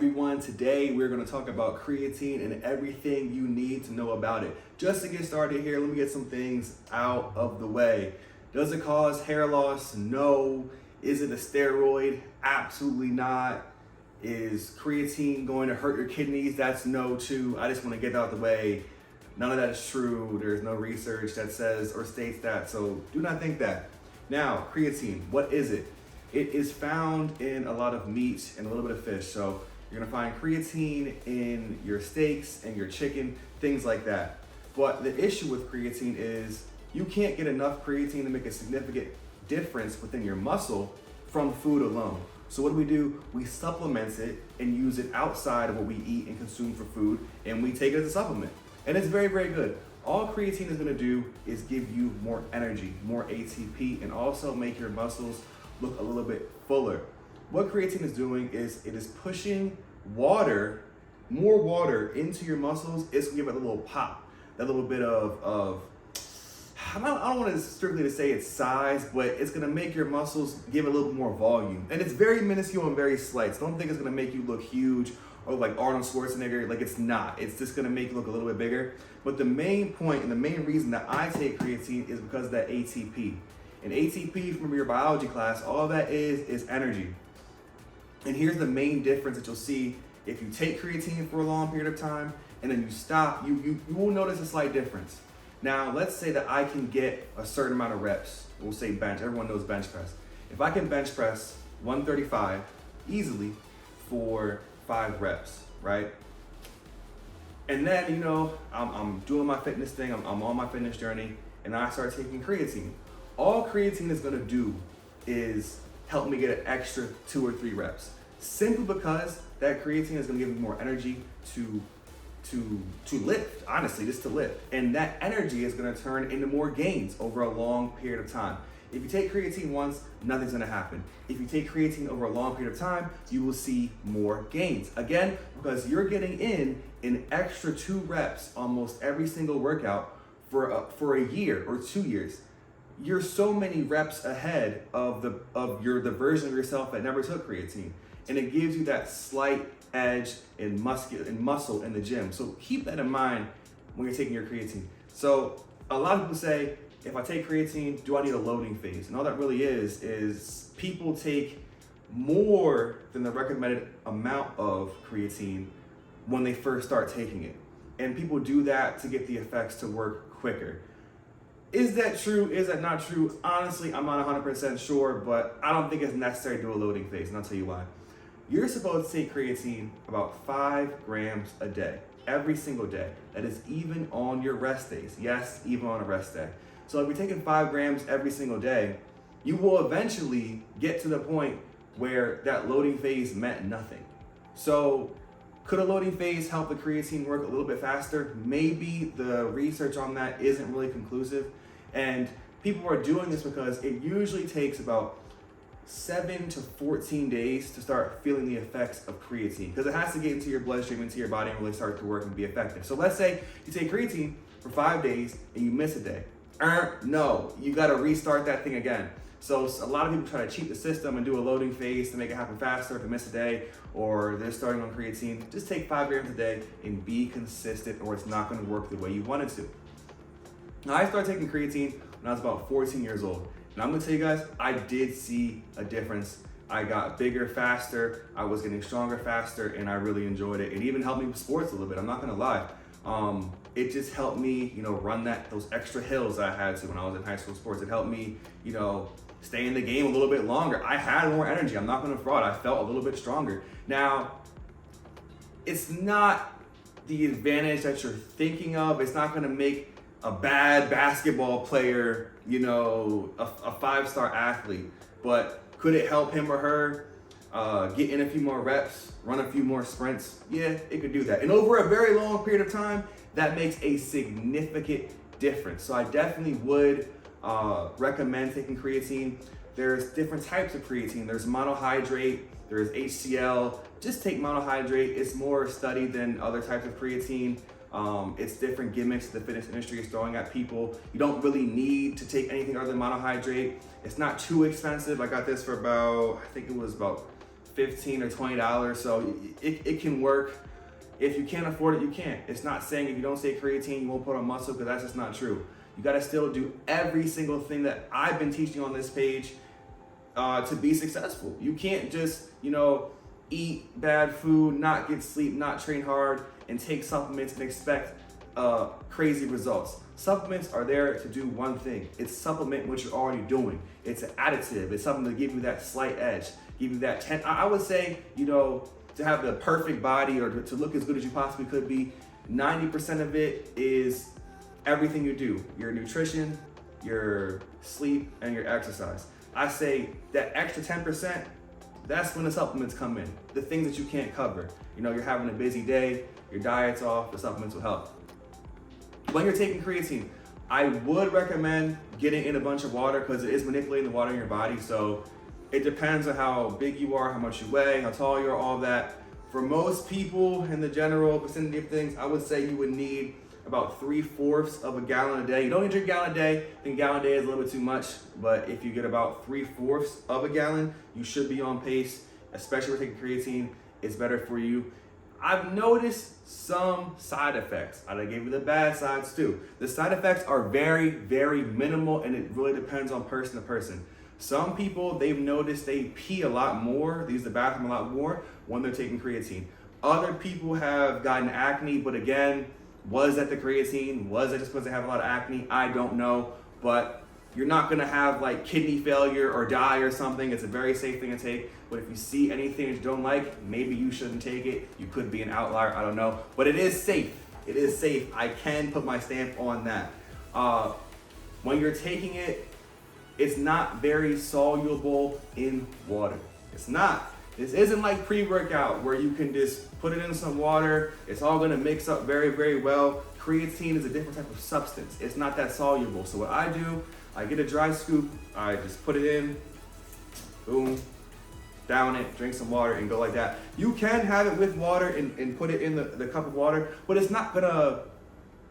everyone. Today we're going to talk about creatine and everything you need to know about it. Just to get started here, let me get some things out of the way. Does it cause hair loss? No. Is it a steroid? Absolutely not. Is creatine going to hurt your kidneys? That's no too. I just want to get that out of the way. None of that is true. There's no research that says or states that, so do not think that. Now, creatine, what is it? It is found in a lot of meat and a little bit of fish. So you're gonna find creatine in your steaks and your chicken, things like that. But the issue with creatine is you can't get enough creatine to make a significant difference within your muscle from food alone. So what do? We supplement it and use it outside of what we eat and consume for food, and we take it as a supplement. And it's very, very good. All creatine is gonna do is give you more energy, more ATP, and also make your muscles look a little bit fuller. What creatine is doing is it is pushing water, more water into your muscles. It's gonna give it a little pop, that little bit of I don't want to strictly to say it's size, but it's gonna make your muscles give a little bit more volume. And it's very minuscule and very slight. So don't think it's gonna make you look huge or like Arnold Schwarzenegger. Like, it's not. It's just gonna make you look a little bit bigger. But the main point and the main reason that I take creatine is because of that ATP. And ATP, from your biology class, all that is energy. And here's the main difference that you'll see if you take creatine for a long period of time and then you stop, you will notice a slight difference. Now, let's say that I can get a certain amount of reps. We'll say bench. Everyone knows bench press. If I can bench press 135 easily for 5 reps, right? And then, I'm doing my fitness thing. I'm on my fitness journey, and I start taking creatine. All creatine is gonna do is help me get an extra 2 or 3 reps, simply because that creatine is gonna give me more energy to lift, honestly, just to lift. And that energy is gonna turn into more gains over a long period of time. If you take creatine once, nothing's gonna happen. If you take creatine over a long period of time, you will see more gains. Again, because you're getting in an extra 2 reps almost every single workout for a year or 2 years. You're so many reps ahead of the version of yourself that never took creatine. And it gives you that slight edge in muscle in the gym. So keep that in mind when you're taking your creatine. So a lot of people say, if I take creatine, do I need a loading phase? And all that really is people take more than the recommended amount of creatine when they first start taking it. And people do that to get the effects to work quicker. Is that true? Is that not true? Honestly, I'm not 100% sure, but I don't think it's necessary to do a loading phase, and I'll tell you why. You're supposed to take creatine about 5 grams a day, every single day. That is even on your rest days. Yes, even on a rest day. So if you're taking 5 grams every single day, you will eventually get to the point where that loading phase meant nothing. So could a loading phase help the creatine work a little bit faster? Maybe. The research on that isn't really conclusive. And people are doing this because it usually takes about 7 to 14 days to start feeling the effects of creatine, because it has to get into your bloodstream, into your body, and really start to work and be effective. So let's say you take creatine for 5 days and you miss a day. No, you got to restart that thing again. So a lot of people try to cheat the system and do a loading phase to make it happen faster if they miss a day, or they're starting on creatine. Just take 5 grams a day and be consistent, or it's not going to work the way you want it to. Now, I started taking creatine when I was about 14 years old. And I'm gonna tell you guys, I did see a difference. I got bigger faster, I was getting stronger faster, and I really enjoyed it. It even helped me with sports a little bit, I'm not gonna lie. It just helped me, run those extra hills that I had to when I was in high school sports. It helped me, stay in the game a little bit longer. I had more energy, I'm not gonna fraud. I felt a little bit stronger. Now, it's not the advantage that you're thinking of. It's not gonna make a bad basketball player, a 5-star athlete. But could it help him or her get in a few more reps, run a few more sprints? Yeah, it could do that. And over a very long period of time, that makes a significant difference. So I definitely would recommend taking creatine. There's different types of creatine. There's monohydrate, there's HCl. Just take monohydrate. It's more studied than other types of creatine. It's different gimmicks the fitness industry is throwing at people. You don't really need to take anything other than monohydrate. It's not too expensive. I got this for about, I think it was about $15 or $20. So it can work. If you can't afford it, you can't. It's not saying if you don't take creatine, you won't put on muscle, because that's just not true. You gotta still do every single thing that I've been teaching on this page to be successful. You can't just, eat bad food, not get sleep, not train hard, and take supplements and expect crazy results. Supplements are there to do one thing. It's supplement what you're already doing. It's an additive. It's something to give you that slight edge, give you that 10. I would say, to have the perfect body or to look as good as you possibly could be, 90% of it is everything you do. Your nutrition, your sleep, and your exercise. I say that extra 10%, that's when the supplements come in. The things that you can't cover. You're having a busy day, your diet's off, the supplements will help. When you're taking creatine, I would recommend getting in a bunch of water, because it is manipulating the water in your body. So it depends on how big you are, how much you weigh, how tall you are, all that. For most people in the general vicinity of things, I would say you would need about 3/4 of a gallon a day. You don't need to drink a gallon a day. I think a gallon a day is a little bit too much, but if you get about 3/4 of a gallon, you should be on pace, especially if you're taking creatine. It's better for you. I've noticed some side effects. I gave you the bad sides too. The side effects are very, very minimal, and it really depends on person to person. Some people, they've noticed they pee a lot more, they use the bathroom a lot more when they're taking creatine. Other people have gotten acne, but again, was that the creatine? Was it just because they have a lot of acne? I don't know, but you're not gonna have like kidney failure or die or something. It's a very safe thing to take, but if you see anything that you don't like, maybe you shouldn't take it. You could be an outlier, I don't know, but it is safe. It is safe. I can put my stamp on that. When you're taking it, it's not very soluble in water. It's not. This isn't like pre-workout where you can just put it in some water. It's all gonna mix up very, very well. Creatine is a different type of substance. It's not that soluble. So what I do, I get a dry scoop, I just put it in, boom, down it, drink some water, and go like that. You can have it with water and put it in the cup of water, but it's not gonna,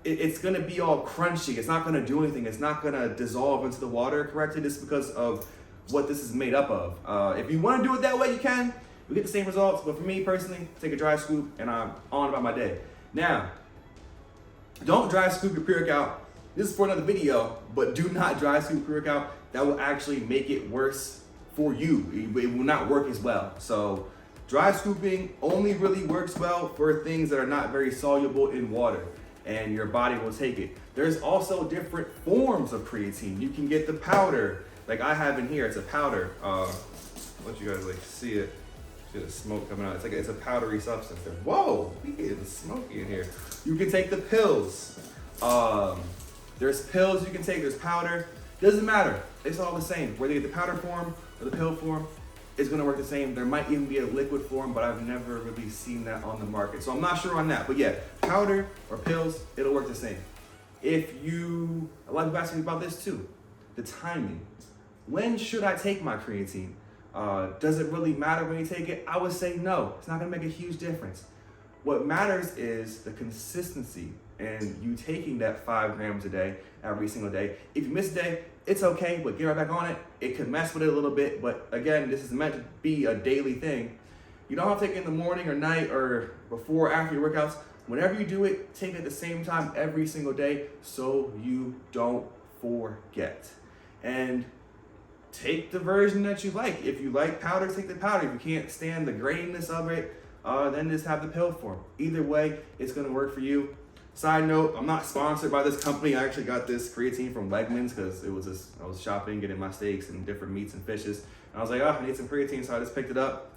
it's gonna be all crunchy. It's not gonna do anything. It's not gonna dissolve into the water correctly, just because of what this is made up of. If you wanna do it that way, you can. You get the same results, but for me personally, take a dry scoop and I'm on about my day. Now, don't dry scoop your pre-workout. This is for another video, but do not dry scoop pre-workout. That will actually make it worse for you. It will not work as well. So dry scooping only really works well for things that are not very soluble in water, and your body will take it. There's also different forms of creatine. You can get the powder, like I have in here. It's a powder. Let you guys see it. See the smoke coming out. It's a powdery substance. Whoa, we getting smoky in here. You can take the pills. There's pills you can take. There's powder. Doesn't matter. It's all the same. Whether you get the powder form or the pill form, it's gonna work the same. There might even be a liquid form, but I've never really seen that on the market. So I'm not sure on that. But yeah, powder or pills, it'll work the same. A lot of people ask me about this too. The timing. When should I take my creatine? Does it really matter when you take it? I would say no. It's not gonna make a huge difference. What matters is the consistency and you taking that 5 grams a day every single day. If you miss a day, it's okay, but get right back on it. It could mess with it a little bit, but again, this is meant to be a daily thing. You don't have to take it in the morning or night or before or after your workouts. Whenever you do it, take it at the same time every single day so you don't forget. And take the version that you like. If you like powder, take the powder. If you can't stand the graininess of it, then just have the pill form. Either way, it's gonna work for you. Side note, I'm not sponsored by this company. I actually got this creatine from Wegmans because I was shopping, getting my steaks and different meats and fishes. And I was like, I need some creatine, so I just picked it up.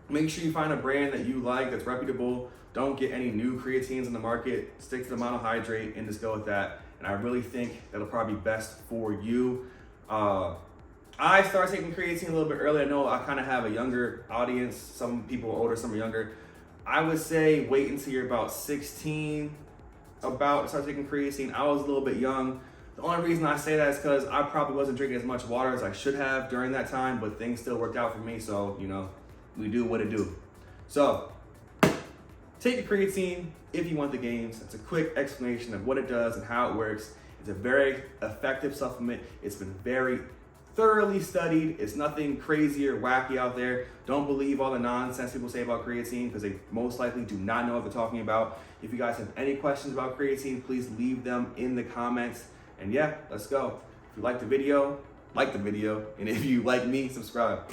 Make sure you find a brand that you like, that's reputable. Don't get any new creatines in the market. Stick to the monohydrate and just go with that. And I really think that'll probably be best for you. I started taking creatine a little bit early. I know I kind of have a younger audience. Some people are older, some are younger. I would say wait until you're about 16 to start taking creatine. I was a little bit young. The only reason I say that is because I probably wasn't drinking as much water as I should have during that time, but things still worked out for me, so we do what it do. So take your creatine if you want the gains. It's a quick explanation of what it does and how it works. It's a very effective supplement. It's been very thoroughly studied. It's nothing crazy or wacky out there. Don't believe all the nonsense people say about creatine because they most likely do not know what they're talking about. If you guys have any questions about creatine, please leave them in the comments. And yeah, let's go. If you like the video, and if you like me, subscribe.